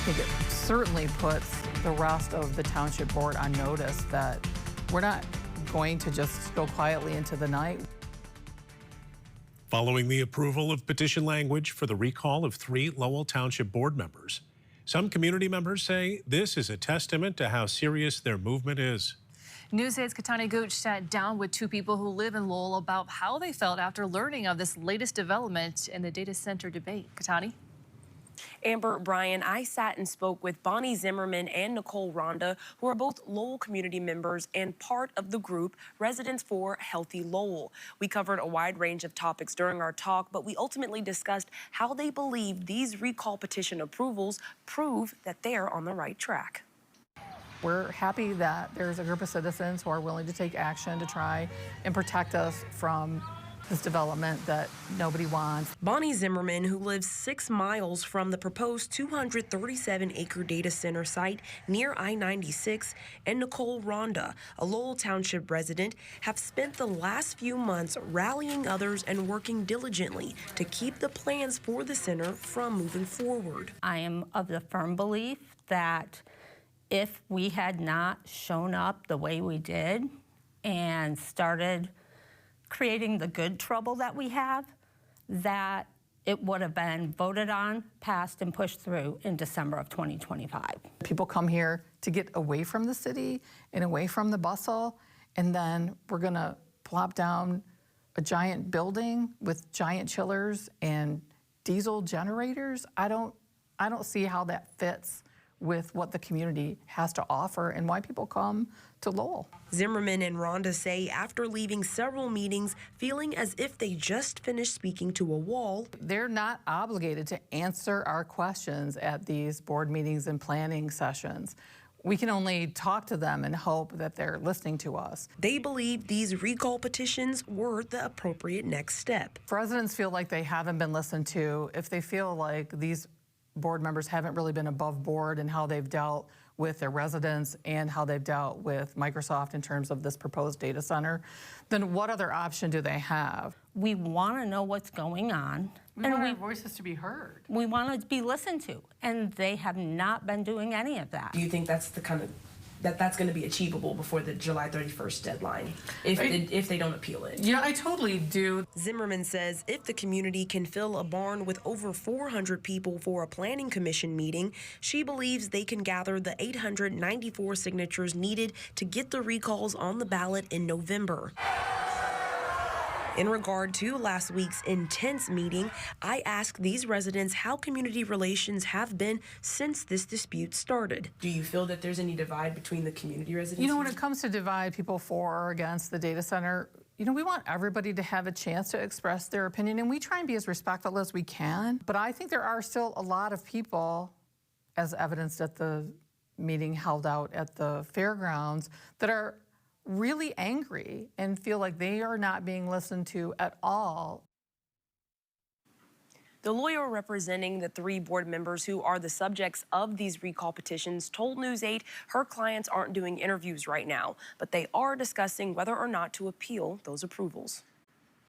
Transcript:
think it certainly puts the rest of the township board on notice that we're not going to just go quietly into the night. Following the approval of petition language for the recall of 3 Lowell Township board members, some community members say this is a testament to how serious their movement is. News 8's Katani Gooch sat down with 2 people who live in Lowell about how they felt after learning of this latest development in the data center debate. Katani? Amber, Brian, I sat and spoke with Bonnie Zimmerman and Nicole Rhonda, who are both Lowell community members and part of the group Residents for Healthy Lowell. We covered a wide range of topics during our talk, but we ultimately discussed how they believe these recall petition approvals prove that they're on the right track. We're happy that there's a group of citizens who are willing to take action to try and protect us from this development that nobody wants. Bonnie Zimmerman, who lives 6 miles from the proposed 237-acre data center site near I-96, and Nicole Rhonda, a Lowell Township resident, have spent the last few months rallying others and working diligently to keep the plans for the center from moving forward. I am of the firm belief that if we had not shown up the way we did and started creating the good trouble that we have, that it would have been voted on, passed, and pushed through in December of 2025. People come here to get away from the city and away from the bustle, and then we're gonna plop down a giant building with giant chillers and diesel generators. I don't see how that fits with what the community has to offer and why people come to Lowell. Zimmerman and Rhonda say after leaving several meetings feeling as if they just finished speaking to a wall. They're not obligated to answer our questions at these board meetings and planning sessions. We can only talk to them and hope that they're listening to us. They believe these recall petitions were the appropriate next step. If residents feel like they haven't been listened to, if they feel like these board members haven't really been above board in how they've dealt with their residents and how they've dealt with Microsoft in terms of this proposed data center, then what other option do they have? We want to know what's going on. We want our voices to be heard. We want to be listened to, and they have not been doing any of that. Do you think that's the kind of that's going to be achievable before the July 31st deadline if they don't appeal it? Yeah, I totally do. Zimmerman says if the community can fill a barn with over 400 people for a planning commission meeting, she believes they can gather the 894 signatures needed to get the recalls on the ballot in November. In regard to last week's intense meeting, I asked these residents how community relations have been since this dispute started. Do you feel that there's any divide between the community residents? You know, when it comes to divide people for or against the data center, you know, we want everybody to have a chance to express their opinion, and we try and be as respectful as we can. But I think there are still a lot of people, as evidenced at the meeting held out at the fairgrounds, that are really angry and feel like they are not being listened to at all. The lawyer representing the 3 board members who are the subjects of these recall petitions told News 8 her clients aren't doing interviews right now, but they are discussing whether or not to appeal those approvals.